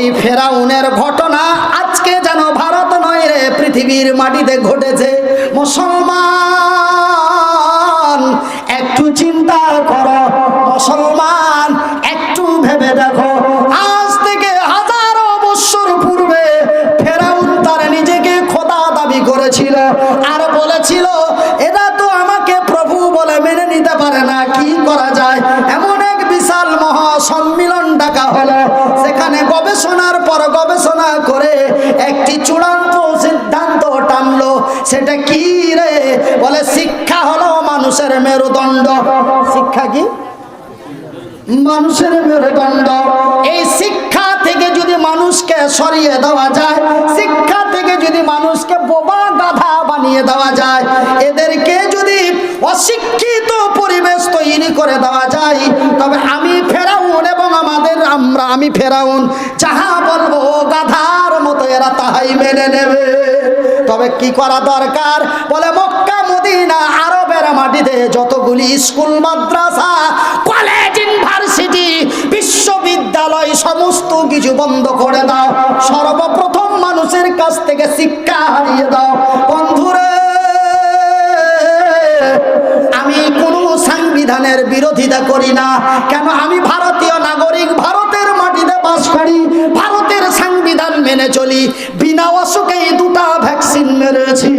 ওই ফেরাউনের ঘটনা আজকে যেন ভারত নয় রে, পৃথিবীর মাটিতে ঘটেছে। মুসলমান একটু চিন্তা করো, মুসলমান একটু ভেবে দেখো, আজ থেকে হাজারো বছর পূর্বে ফেরাউন তার নিজেকে খোদা দাবি করেছিল আর বলেছিল এরা তো আমাকে প্রভু বলে মেনে নিতে পারে না, কি করা যায়? এমন এক বিশাল মহাসম্মিলন ডাকা হলো, সেখানে গবেষণার পর গবেষণা করে একটি চূড়ান্ত সিদ্ধান্ত টানলো। সেটা কি রে? বলে শিক্ষা হলো মানুষের মেরুদণ্ড। শিক্ষা কি? মানুষের মেরুদণ্ড। এই শিক্ষা থেকে যদি মানুষকে সরিয়ে দেওয়া যায়, শিক্ষা থেকে যদি মানুষকে বোবা গাধা বানিয়ে দেওয়া যায়, এদেরকে যদি অশিক্ষিত পরিবেশ তৈরি করে দেওয়া যায়, তবে আমি ফেরাউন এবং আমি ফেরাউন যাহা বলবো গাধার মতো এরা তাহাই মেনে নেবে। তবে কি করা দরকার? বলে মক্কা মদিনা আরবের মাটিতে যতগুলি স্কুল, মাদ্রাসা, কলেজ, ইউনিভার্সিটি, বিশ্ববিদ্যালয় সমস্ত কিছু বন্ধ করে দাও। সর্বপ্রথম মানুষের কাছ থেকে শিক্ষা হারিয়ে দাও। বন্ধুরে, আমি কোন সাংবিধানের বিরোধিতা করি না। কেন? আমি ভারতীয় নাগরিক, ভারতের মাটিতে বাস করি, ভারতের সংবিধান মেনে চলি। বিনা অসুখেই 2টা ভ্যাকসিন মেরেছি।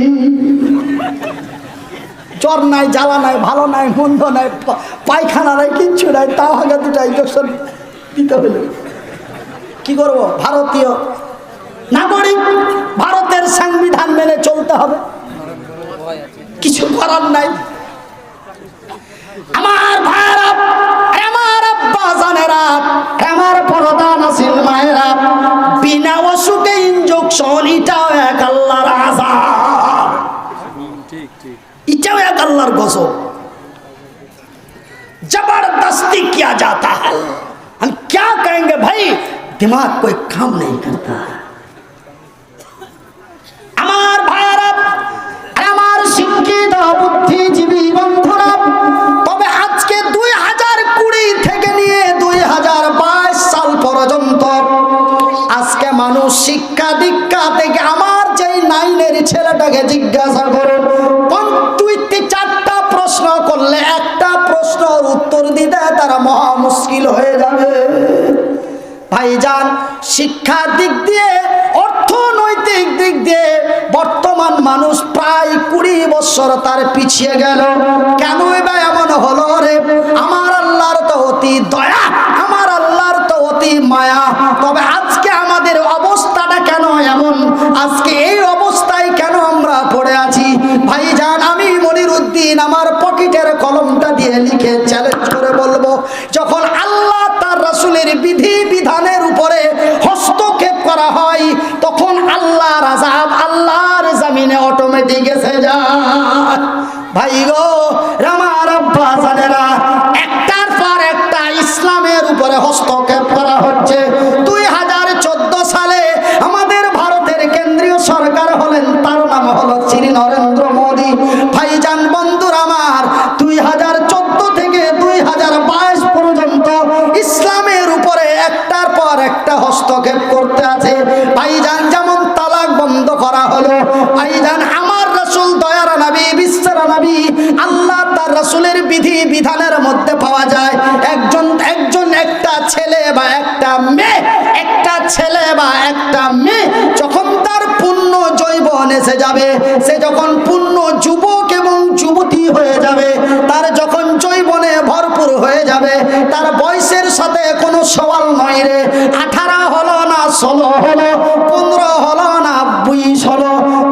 জ্বর নাই, জ্বালা নাই, ভালো নাই, মন্দ নাই, পায়খানা নাই, কিচ্ছু নাই, তাও আগে 2টা ইঞ্জেকশন দিতে হলো। কি করব? ভারতীয় নাগরিক, ভারতের সংবিধান মেনে চলতে হবে, কিছু করার নাই। আমার ভাইরা, আমার আব্বা জানেরা, আমার পরদানশীল মায়েরা, বিনা ওষুধে ইনজেকশন, এটাও এক আল্লাহর আযাব, এটাও এক আল্লাহর গজব। जबरदस्ती किया जाता है। हम क्या कहेंगे भाई, दिमाग कोई काम नहीं करता है। আমার ভাইরা, আমার শিক্ষিত বুদ্ধিজীবী বন্ধুরা, তবে আজকে 2020 থেকে নিয়ে 2022 সাল পর্যন্ত আজকে মানুষ শিক্ষা দীক্ষা থেকে, আমার যেই 9-এর ছেলেটাকে জিজ্ঞাসা করুন, 2-4টা প্রশ্ন করলে একটা প্রশ্নের উত্তর দিতে তারা মহা মুশকিল হয়ে যাবে। ভাইজান, শিক্ষার দিক দিয়ে, অর্থনৈতিক দিক দিয়ে বর্তমান মানুষ প্রায় 20 বছর তার পিছিয়ে গেল। কেনই বা এমন হলো রে? আমার আল্লাহর তো অতি দয়া, আমার আল্লাহর তো অতি মায়া। তবে আজকে আমাদের অবস্থাটা কেন এমন? আজকে এই অবস্থায় কেন আমরা পড়ে আছি? ভাইজান, আমি মনিরুদ্দিন আমার পকেটের কলমটা দিয়ে লিখে চ্যালেঞ্জ করে বলবো, যখন আল্লাহ তার রাসূলের বিধি বিধানের উপরে হস্তক্ষেপ করা হয়, তখন আল্লাহর আযাব আল্লাহর জমিনে অটোমেটিক এসে যায়। ভাই গো, আমার আব্বা জানেরা, একটার পর একটা ইসলামের উপরে হস্তক্ষেপ করা হচ্ছে। 2014 সালে আমাদের ভারতের কেন্দ্রীয় সরকার হলেন, তার নাম হলো শ্রী নরেন্দ্র মোদী। ভাইজান বন্ধুরা আমার, 2014 থেকে 2022 পর্যন্ত ইসলামের উপরে একটার পর একটা হস্তক্ষেপ করতে আছে। ভাইজান, যেমন তালাক বন্ধ করা হলো। ভাইজান, আমার রাসূল দয়ার নবী, বিশ্বের নবী, আল্লাহ তার রাসূলের বিধি বিধানের মধ্যে পাওয়া যায় একটা ছেলে বা একটা মেয়ে, একটা ছেলে বা একটা মেয়ে যখন তার পূর্ণ যৌবন এসে যাবে, সে যখন পূর্ণ যুবক এবং যুবতী হয়ে যাবে, তার যখন যৌবনে ভরপুর হয়ে যাবে, তার বয়সের সাথে কোনো সওয়াল নয় রে। 18 হলো না 16 হলো, 15 হলো না 20 হলো,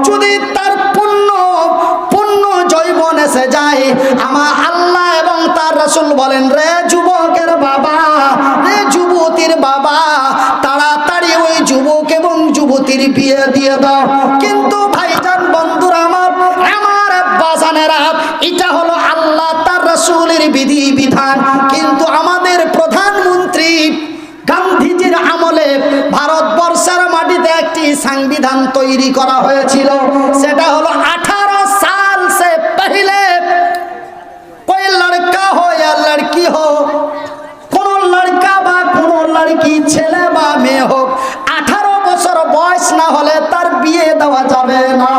যদি তার পূর্ণ যৌবন এসে যায়, আমার আল্লাহ এবং তার রাসূল বলেন, রে যুবকের বাবা, রে যুবতীর বাবা, তাড়াতাড়ি ওই যুবক এবং যুবতীর বিয়ে দিয়ে দাও। কিন্তু ভাইজান বন্ধুরা আমার আব্বা জানেরা, এটা হলো আল্লাহ তার রাসূলের বিধি বিধান। কিন্তু আমাদের প্রধানমন্ত্রী গান্ধীজির আমলে ভারতবর্ষের মাটিতে একটি সংবিধান তৈরি করা হয়েছিল। সেটা হলো 18 সাল সে পহলে कोई लड़का हो या लड़की हो, কোন লড়কা বা কোন লড়কি, ছেলে বা মেয়ে হোক, হবে না।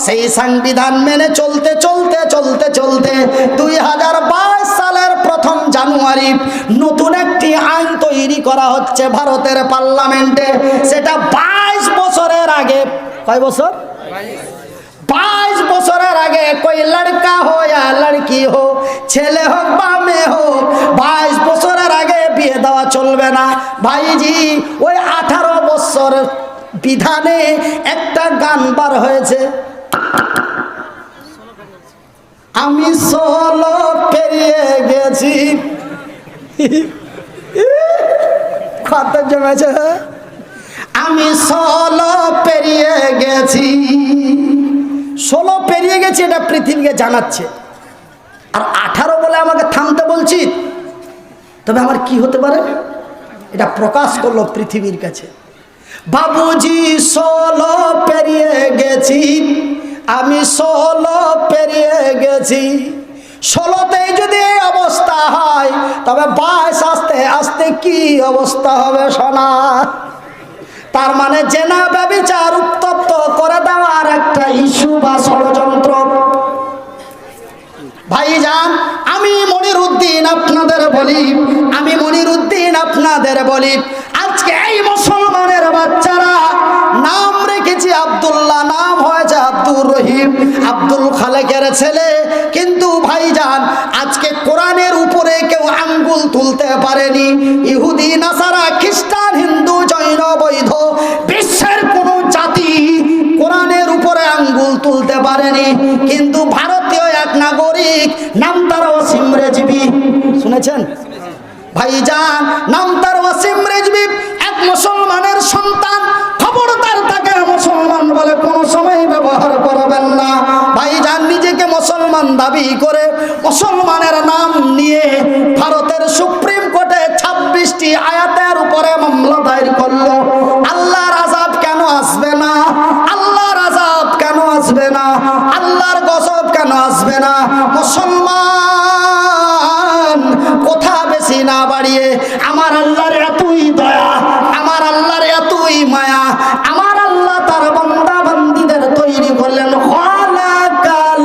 সেই সংবিধান মেনে চলতে চলতে চলতে চলতে 2022 সালের 1 জানুয়ারি নতুন একটি আইন তৈরি করা হচ্ছে ভারতের পার্লামেন্টে। সেটা 22 বছরের আগে, কয় বছর? 22 বছরের আগে कोई लड़का हो या लड़की हो, ছেলে হোক বা মেয়ে হোক, 22 বছরের আগে বিয়ে দেওয়া চলবে না। ভাইজি ওই 18 বছর বিধানে একটা গান বার হয়েছে, আমি 16 পেরিয়ে গেছি। কত জমেছে, আমি 16 পেরিয়ে গেছি। 16 পেরিয়ে গেছি এটা পৃথিবীকে জানাচ্ছে, আর 18 বলে আমাকে থামতে বলছি। তবে আমার কি হতে পারে, এটা প্রকাশ করলো পৃথিবীর কাছে। বাবুজি 16 পেরিয়ে গেছি, আমি 16 পেরিয়ে গেছি। 16তেই যদি এই অবস্থা হয়, তবে 22 আস্তে আস্তে কি অবস্থা হবে সোনা। তার মানে জেনা ব্যভিচার উত্তপ্ত করে দেওয়ার একটা ইস্যু বা ষড়যন্ত্র। ভাইজান আমি মনিরউদ্দিন আপনাদের বলি, আমি মনিরউদ্দিন আপনাদের বলি, আজকে এই মুসলমানের বাচ্চারা নাম রেখেছি আব্দুল্লাহ, নাম হয়েছে আব্দুর রহিম, আব্দুল খালেকের ছেলে। কিন্তু ভাইজান আজকে কোরআনের উপরে কেউ আঙ্গুল তুলতে পারেনি। ইহুদি, নাসারা, খ্রিস্টান, হিন্দু, জৈন, বৈধ বিশ্বের কোন জাতি কোরআনের উপরে আঙ্গুল তুলতে পারেনি। কিন্তু ভারতীয় এক নাগরিক, নাম তার ওয়াসিম রেজভি, শুনেছেন ভাইজান? নাম তার ওয়াসিম রেজভি, এক মুসলমানের সন্তান। খবরদার তাকে মুসলমান বলে কোনো সময় ব্যবহার করবেন না। ভাইজান নিজেকে মুসলমান দাবি করে মুসলমানের নাম নিয়ে ভারতের সুপ্রিম কোর্টে 26টি আয়াতের উপরে মামলা দায়ের করলো। আল্লাহর আযাব কেন আসবে না? আল্লাহর আযাব কেন আসবে না? আল্লাহর গজব কেন আসবে না? মুসলমান কথা বেশি না বাড়িয়ে, আমার আল্লাহর এতই দয়া, আমার আল্লাহর এতই মায়া, আমার আল্লাহ তার বান্দা বান্দীদের তৈরি করলেন। খালাকাল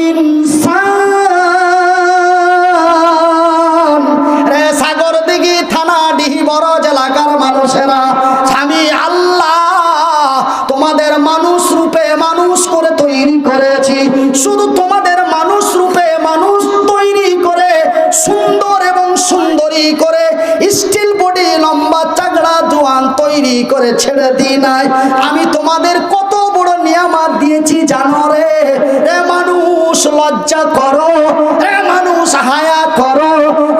ইনসান। রে সাগরদিঘি থানা ডিহি বরজ এলাকার মানুষেরা, আমি আল্লাহ তোমাদের মানুষ রূপে মানুষ করে তৈরি করেছি। শুধু তোমাদের মানুষ রূপে মানুষ তৈরি করে সুন্দর এবং সুন্দরী করে স্টিল বডি, লম্বা চাগড়া জোয়ান তৈরি করে ছেড়ে দিই নাই। আমি তোমাদের কত বড় নিয়ামত দিয়েছি জানো রে? রে মানুষ লজ্জা করো, রে মানুষ হায়া করো।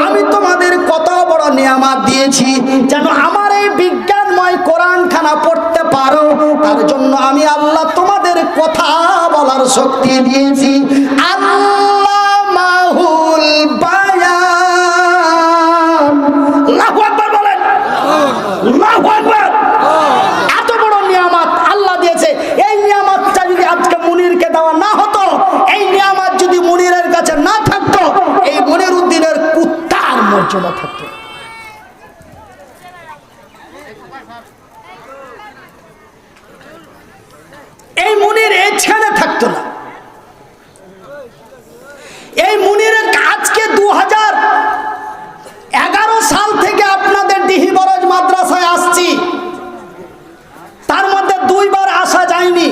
আমি তোমাদের কত বড় নিয়ামত দিয়েছি যেন আমার এই বিজ্ঞানময় কোরআন খানা পড়তে পারো। তার জন্য আমি আল্লাহ তোমাদের কথা বলার শক্তি দিয়েছি। আল্লামাহুল বায়ান। আল্লাহু আকবার বলেন, আল্লাহু আকবার। এত বড় নিয়ামত আল্লাহ দিয়েছে। এই নিয়ামতটা যদি আজকে মুনিরকে দেওয়া না হতো, এই নিয়ামত যদি মুনিরের কাছে না থাকতো, এই মনিরউদ্দিনের কুত্তার মর্যাদা থাকতো। এই মুনির এই ছেড়ে থাকতো না। এই মুনিরের আজকে 2011 সাল থেকে আপনাদের ডিহি বরজ মাদ্রাসায় আসছি, তার মধ্যে 2 বার আসা যায়নি।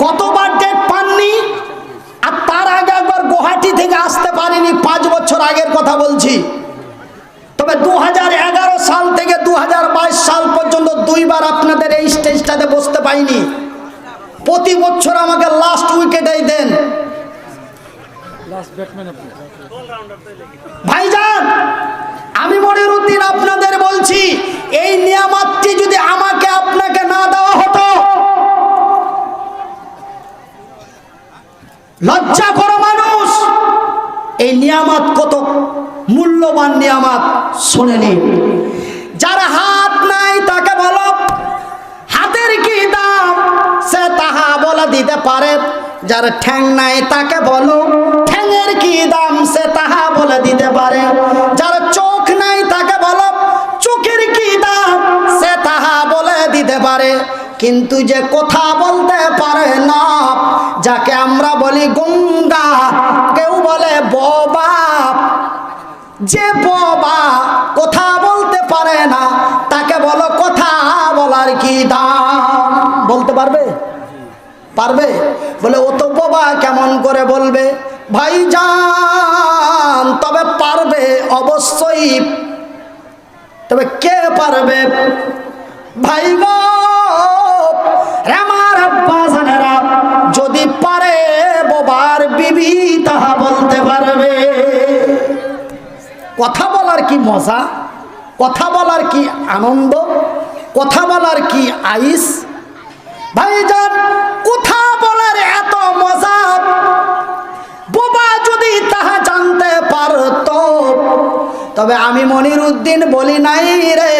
গতবার ডেট পাননি, আর তার আগে একবার গুয়াহাটি থেকে আসতে পারিনি। 5 বছর আগের কথা বলছি। তবে 2011 সাল থেকে 2022 সাল পর্যন্ত 2 বার আপনাদের এই স্টেজটাতে বসতে পাইনি। প্রতি বছর আমাকে লাস্ট উইকেটেই দেন। ভাইজান আমি মনিরউদ্দিন আপনাদের বলছি, এই নিয়ামতটি যদি আমাকে আপনাকে না দেওয়া হতো, লজ্জা করো মানুষ। এই নিয়ামত কত মূল্যবান নিয়ামত শুনে নিন। যার হাত নাই তাকে বলো হাতের কি দাম, সে তাহা বলে দিতে পারে। যার ঠ্যাং নাই তাকে বলো ঠ্যাংয়ের কি দাম, সে তাহা বলে দিতে পারে। যার চোখ নাই তাকে বলো চোখের কি দাম, সে তাহা বলে দিতে পারে। কিন্তু যে কথা বলতে পারে না, যাকে আমরা বলি গঙ্গা, কেউ বলে বোবা, যে বোবা কথা বলতে পারে না তাকে বলো কথা বলার কি দাম? বলতে পারবে? পারবে? বলে ও তো বোবা, কেমন করে বলবে? ভাইজান তবে পারবে অবশ্যই। তবে কে পারবে? ভাই গো আমার আব্বা জানেরা, যদি পারে বোবার বিবি তাহা বলতে পারবে। কথা বলার কি মজা, কথা বলার কি আনন্দ, কথা বলার কি আইস। ভাইজান কথা বলার এত মজা, বোবা যদি তাহা জানতে পারতো। তবে আমি মনিরউদ্দিন বলি নাই রে,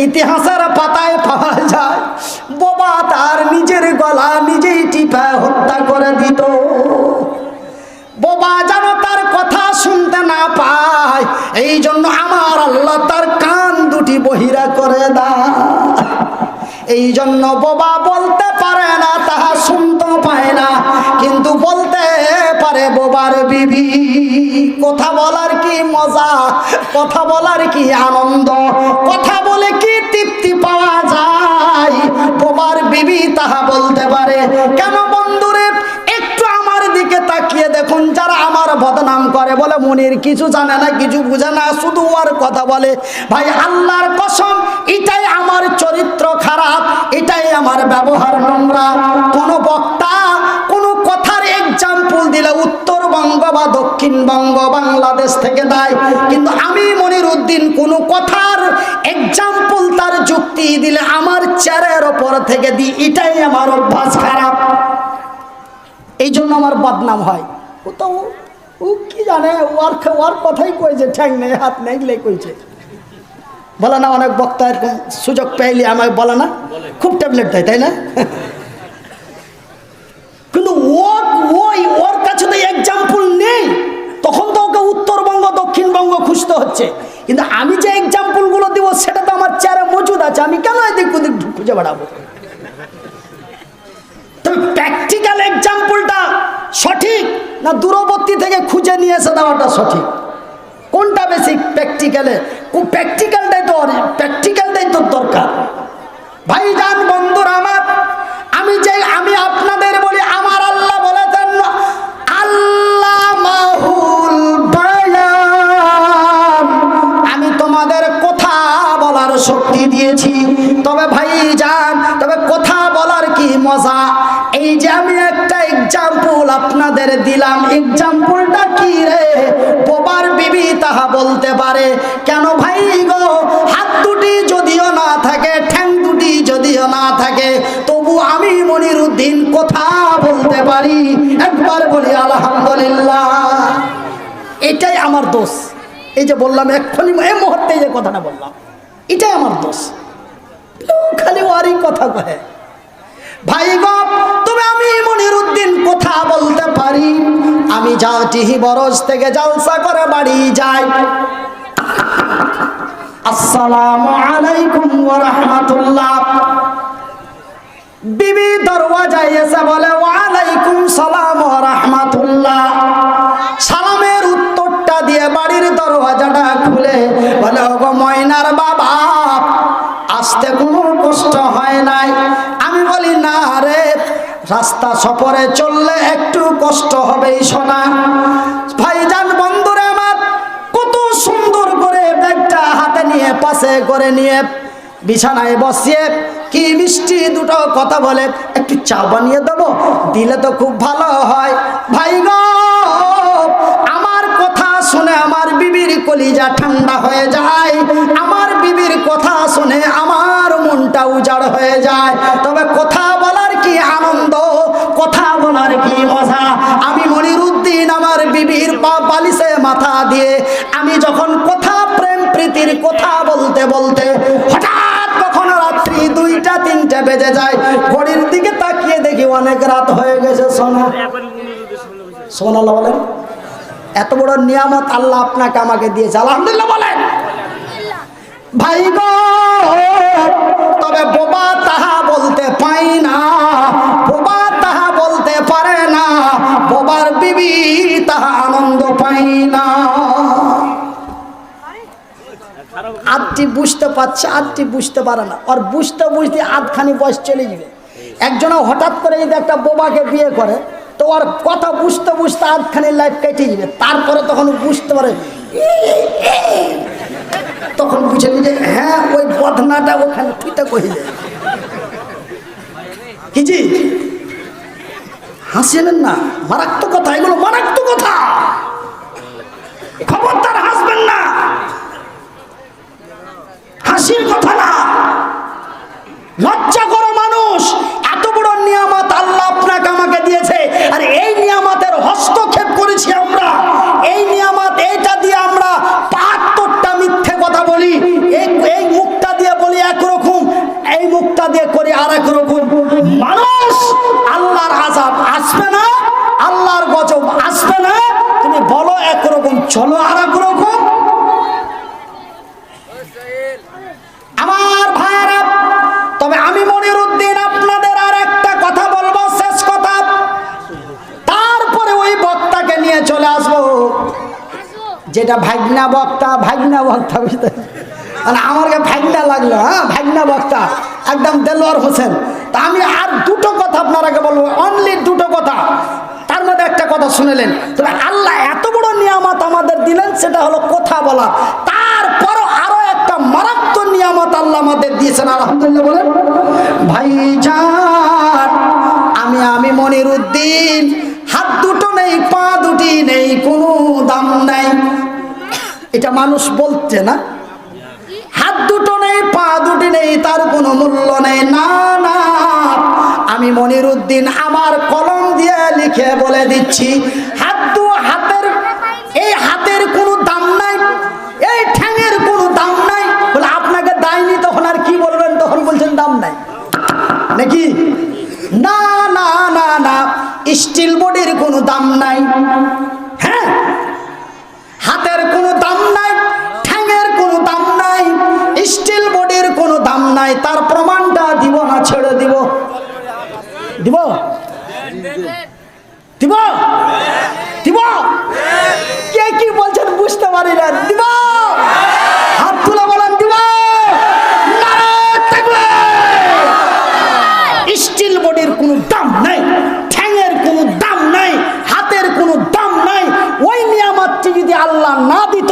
ইতিহাসের পাতায় পাওয়া যায় বোবা তার নিজের গলা নিজেই টিপা হত্যা করে দিত। বোবা যেন তার কথা শুনতে না পায়, এই জন্য আমার আল্লাহ তার কান দুটি বহিরা করে দেয়। এই জন্য বোবা বলতে পারে না, তাহা শুনতে পায় না, কিন্তু বলতে পারে বোবার বিবি। কথা বলার কি মজা, কথা বলার কি আনন্দ, কথা বলে কি তৃপ্তি পাওয়া যায়, বোবার বিবি তাহা বলতে পারে। কেন বন্ধুরে একটু আমার দিকে তাকিয়ে দেখুন, যারা আমার বদনাম করে, বলে মনির কিছু জানে না, কিছু বুঝে না, শুধু ওর কথা বলে। ভাই আল্লাহর কসম, এটাই আমার চরিত্র খারাপ, এটাই আমার ব্যবহার নোংরা। কোন বক্তা কোন কথার এক্সাম্পল দিলে উত্তরবঙ্গ বা দক্ষিণবঙ্গ বাংলাদেশ থেকে দেয়, কিন্তু আমি মনিরউদ্দিন কোন কথার এক্সাম্পল তার যুক্তি দিলে আমার চেয়ারের ওপর থেকে দিই, এটাই আমার অভ্যাস খারাপ। এই জন্য আমার বদনাম হয়। ও তো ও কি জানে, ওর কথাই কইছে, ঠ্যাং নেই হাত নেই গিলে কইছে, বলে না। অনেক বক্তা এরকম সুযোগ পেইলে আমাকে বলে না, খুব ট্যাবলেট দেয়, তাই না? কিন্তু ওর কাছে তো এক্সাম্পল নেই, তখন তো ওকে উত্তরবঙ্গ দক্ষিণবঙ্গ খুঁজতে হচ্ছে। কিন্তু আমি যে এক্সাম্পলগুলো দিব সেটা তো আমার চেয়ারে মজুদ আছে, আমি কেন এদিক ওদিক খুঁজে বেড়াবো? তবে প্র্যাকটিক্যাল এক্সাম্পলটা সঠিক না দূরবর্তী থেকে খুঁজে নিয়ে এসে দেওয়াটা সঠিক? কোনটা বেশি প্র্যাকটিক্যালে? প্র্যাকটিক্যালটাই তো দরকার। ভাইজান বন্ধুরা আমার, আমি আপনাদের বলি, আমার আল্লাহ বলেছেন আল্লামাহুল বায়ান, আমি তোমাদের কথা বলার শক্তি দিয়েছি। তবে ভাইজান, তবে কথা বলার কি মজা। এই যে আমি একটা এক্সাম্পল আপনাদের দিলাম, এক্সাম্পলটা কি রে? বোবার বিবি তাহা বলতে পারে। কেন ভাই গো, হাত দুটি যদিও না থাকে, ঠ্যাং দুটি যদিও না থাকে, তবু আমি মনিরউদ্দিন কথা বলতে পারি। একবার বলি আলহামদুলিল্লাহ। এটাই আমার দোষ। এই যে বললাম এক্ষুনি, এই মুহূর্তে যে কথাটা বললাম, এটাই আমার দোষ। খালি ওরই কথা কহে। ভাই গো, তবে আমি মনিরউদ্দিন কথা বলতে পারি। আমি টিহি বরজ থেকে জালসা করে বাড়ি যাই, আসসালামু আলাইকুম ওয়া রাহমাতুল্লাহ। বিবি দরওয়াজায় এসে বলে ওয়া আলাইকুম সালাম ওয়া রাহমাতুল্লাহ। সালামের উত্তরটা দিয়ে বাড়ির দরওয়াজাটা খুলে বলে ওগো ময়নার বাবা, আসতে কোনো কষ্ট হয় নাই? আমি বলি না রে, রাস্তা সফরে চললে একটু কষ্ট হবেই সোনা। ভাইজান বন্ধুরা আমার, কত সুন্দর করে ব্যাগটা হাতে নিয়ে পাশে করে নিয়ে বিছানায় বসিয়ে কি মিষ্টি দুটো কথা বলে, একটু চা বানিয়ে দেবো, দিলে তো খুব ভালো হয়। ভাই গো, আমার কথা শুনে আমার বিবির কলিজা ঠান্ডা হয়ে যায়, আমার বিবির কথা শুনে আমার মনটা উজাড় হয়ে যায়। তবে কথা বলার কি আনন্দ, কথা বলার কি মজা। আমি মনিরউদ্দিন আমার বিবির পা বালিশে মাথা দিয়ে আমি যখন কথা প্রেম প্রীতির কথা বলতে বলতে হঠাৎ কখন রাত্রি 2টা 3টে বেজে যায়, ঘড়ির দিকে তাকিয়ে দেখি অনেক রাত হয়ে গেছে। সুবহানাল্লাহ বলেন। এত বড় নিয়ামত আল্লাহ আপনাকে আমাকে দিয়েছে, আলহামদুলিল্লাহ বলেন। ভাই গো, তবে বোবা তাহা বলতে পায় আধটি বুঝতে পারছে, আধটি বুঝতে পারে না। আর বুঝতে বুঝতে আধখানি বয়স চলে যাবে। একজনে হঠাৎ করে যদি একটা বোবাকে বিয়ে করে, তো ওর কথা বুঝতে বুঝতে আধখানি লাইফ কেটে যাবে। তারপরে তখন বুঝতে পারে, তখন বুঝে নিবে হ্যাঁ ওই বদনাটা ওখানে তুইটা কহিলে কি জি। হাসিলেন না, মারাত্মক কথা, এগুলো মারাত্মক কথা, খবরদার হাসবেন না, হাসির কথা না। লজ্জা করো মানুষ, এত বড় নিয়ামত আল্লাহ আপনাকে আমাকে দিয়েছে, আর এই নিয়ামতের হস্তক্ষেপ করেছি আমরা। এই নিয়ামত, এইটা দিয়ে আমরা ৭৫টা মিথ্যে কথা বলি। এই মুখটা দিয়ে বলি একরকম, এই মুখটা দিয়ে করি আর এক রকম। মানুষ, আল্লাহর আযাব আসবে না, আল্লাহর গজব আসবে না, তুমি বলো একরকম, চলো আর এক রকম। আমার ভাইরা, তবে আমি মনিরউদ্দিন আপনাদের আর একটা কথা বলবো, শেষ কথা, তারপরে ওই বক্তাকে নিয়ে চলে আসবো, যেটা ভাগনা বক্তা। ভাগনা বক্তা বুঝতে মানে আমাকে ভাগনা লাগলো, হ্যাঁ ভাগনা বক্তা একদম দেলোয়ার হোসেন। তা আমি আর দুটো কথা আপনারাকে বলবো, অনলি দুটো কথা। তার মধ্যে একটা কথা শুনেলেন, তবে আল্লাহ এত বড় নিয়ামত আমাদের দিলেন, সেটা হলো কথা বলা। তারপরও আরো একটা মারাত্মক নিয়ামত আল্লাহ আমাদের দিয়েছেন, আলহামদুলিল্লাহ বলেন। ভাইজান, আমি মনিরউদ্দিন, হাত দুটো নেই, পা দুটি নেই, কোনো দাম নাই। এটা মানুষ বলছে না, হাত দুটো নেই, পা দুটি নেই, তার কোনো মূল্য নেই। না না, আমি মনিরউদ্দিন আমার কলম দিয়ে লিখে বলে দিচ্ছি, হাতের, এই হাতের কোনো দাম নাই, এই ঠ্যাঙের কোনো দাম নাই। বলে আপনাকে দেয়নি তখন আর কি বলবেন, তখন বলছেন দাম নাই নাকি? না না না না, স্টিল বডির কোনো দাম নাই, হ্যাঁ হাতের কোনো দাম নাই, ঠ্যাঙের কোনো দাম নাই, স্টিল বডির কোনো দাম নাই। তার প্রমাণটা দিব না ছেড়ে দিব? দিব দিব দিব? কে কি বলছেন বুঝতে পারি না। দিব? হাত তুলে বলেন দিব। স্টিল বডির কোনো দাম নাই, ঠ্যাঙের কোনো দাম নাই, হাতের কোনো দাম নাই। ওই নিয়ামতটি যদি আল্লাহ না দিত,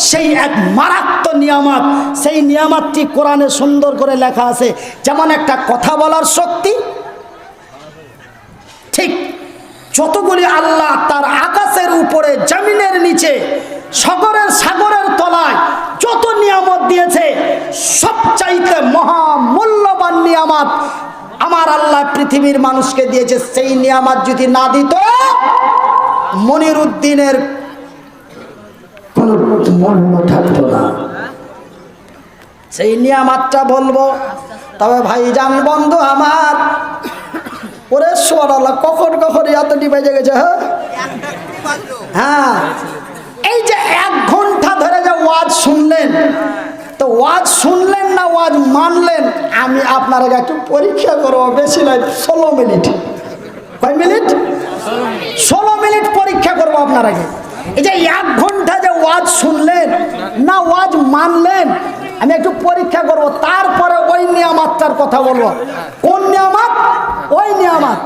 সেই এক মারাত্মক নিয়ামত, সেই নিয়ামতটি কোরআনে সুন্দর করে লেখা আছে। যেমন একটা কথা বলার শক্তি, ঠিক যতগুলি আল্লাহ তার আকাশের উপরে, জমিনের নিচে, সাগরের তলায় যত নিয়ামত দিয়েছে, সবচাইতে মহামূল্যবান নিয়ামত আমার আল্লাহ পৃথিবীর মানুষকে দিয়েছে। সেই নিয়ামত যদি না দিত, মনিরউদ্দিনের কোনো মূল্য থাকতো না। সেই নিয়ামতটা বলবো। তবে ভাইজান বন্ধু আমার, ওরে সোয়ারাল্লাহ, কখন এতটি বেজে গেছে। হ্যাঁ, এই যে 1 ঘন্টা ধরে যে ওয়াজ শুনলেন, তো ওয়াজ শুনলেন না ওয়াজ মানলেন? আমি আপনার আগে একটু পরীক্ষা করবো, বেশি নয়, 16 মিনিট। কয় মিনিট? 16 মিনিট পরীক্ষা করবো আপনার আগে। এই যে 1 ঘন্টা যে ওয়াজ শুনলেন না ওয়াজ মানলেন, আমি একটু পরীক্ষা করব। তারপরে ওই নিয়ামতটার কথা বলবো। কোন নিয়ামত? ওই নিয়ামত,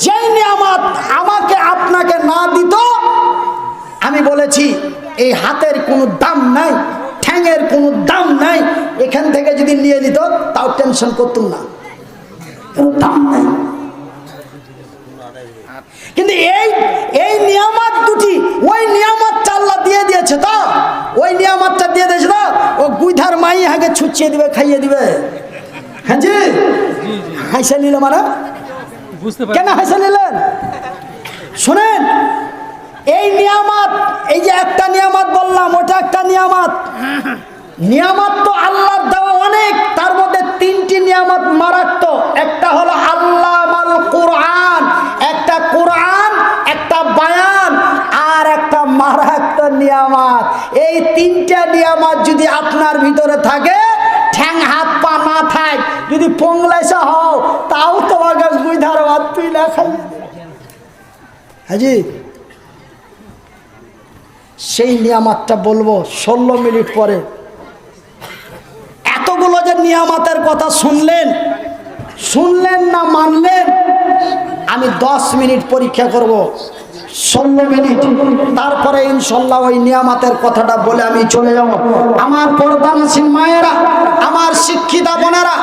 যেই নিয়ামত আমাকে আপনাকে না দিত, আমি বলেছি এই হাতের কোনো দাম নাই, ঠ্যাঙের কোনো দাম নাই, এখান থেকে যদি নিয়ে দিত তাও টেনশন করতাম না, কোনো দাম নাই। কিন্তু এই নিয়ামত দুটি, ওই নিয়ামতটা আল্লাহ দিয়ে দিয়েছে, তো ওই নিয়ামতটা দিয়ে দিয়েছে, তো ও গুইধার মাই হাকে ছুচিয়ে দিবে, খাইয়ে দিবে। হ্যাঁ জি, হাইসা নিল মানে কেন হাইসা নিলেন? শোনেন, এই নিয়ামত, এই যে একটা নিয়ামত বললাম, ওটা একটা নিয়ামত। নিয়ামত তো আল্লাহর দেওয়া অনেক, তার মধ্যে 3টি নিয়ামত মারাত্মক। একটা হলো আল্লাহ মাল কোরআন, একটা কোরআন, একটা বায়ান, আর একটা মারাত্মক নিয়ামত। এই 3টা নিয়ামত যদি আপনার ভিতরে থাকে, ঠ্যাং হাত পা না থাক, যদি পংলাইসা হও, তাও তোমাকে বুঝার বাদ তুই না খাই। হাজি, সেই নিয়ামতটা বলবো 16 মিনিট পরে। নিয়ামতের কথা শুনলেন না মানলেন? আমি 10 মিনিট পরীক্ষা করব, 16 মিনিট, তারপরে ইনশাল্লাহ ওই নিয়ামতের কথাটা বলে আমি চলে যাব। আমার পর্দানশীল মায়েরা, আমার শিক্ষিতা বোনেরা,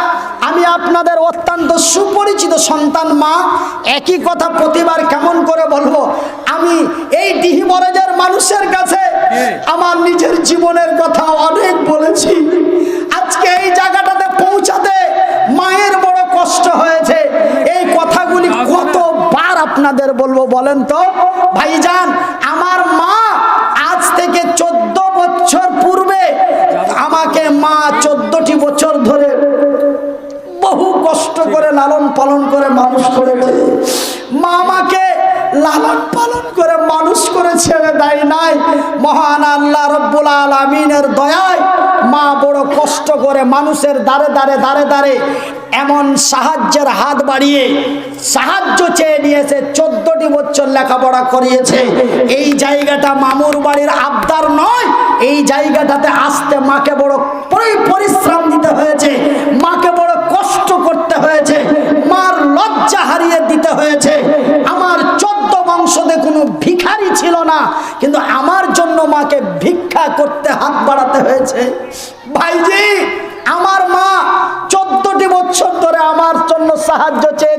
আমি আপনাদের অত্যন্ত সুপরিচিত সন্তান মা। একই কথা প্রতিবার কেমন করে বলবো? আমি এই ডিহিমরেজের মানুষের কাছে আমার নিজের জীবনের কথা অনেক বলেছি। আজকে এই জায়গাটাতে পৌঁছাতে মায়ের বড় কষ্ট হয়েছে। এই কথাগুলি কতবার আপনাদের বলবো বলেন তো? ভাইজান, আমার মা আজ থেকে 14 বছর পূর্বে আমাকে মা 14টি বছর ধরে বহু কষ্ট করে লালন পালন করে মানুষ করেছে। মা আমাকে লালন পালন করে মানুষ করে ছেড়ে দেয় নাই। মহান আল্লাহ রব্বুল আলামিনের দয়ায় মা বড় কষ্ট করে মানুষের দাঁড়ে এমন সাহায্যের হাত বাড়িয়ে সাহায্য চেয়ে নিয়েছে। 14টি বছর লেখাপড়া করিয়েছে। এই জায়গাটা মামুর বাড়ির আবদার নয়। এই জায়গাটাতে আসতে মাকে বড় পরিশ্রম দিতে হয়েছে, মাকে বড় কষ্ট করতে হয়েছে, মার লজ্জা হারিয়ে দিতে হয়েছে। আমার 14 বংশতে কোনো ভিখারি ছিল না, কিন্তু আমার জন্য মাকে ভিক্ষা করতে হাত বাড়াতে হয়েছে। ভাইজি, আমার মা 14টি বছর ধরে আমার জন্য সাহায্য চেয়ে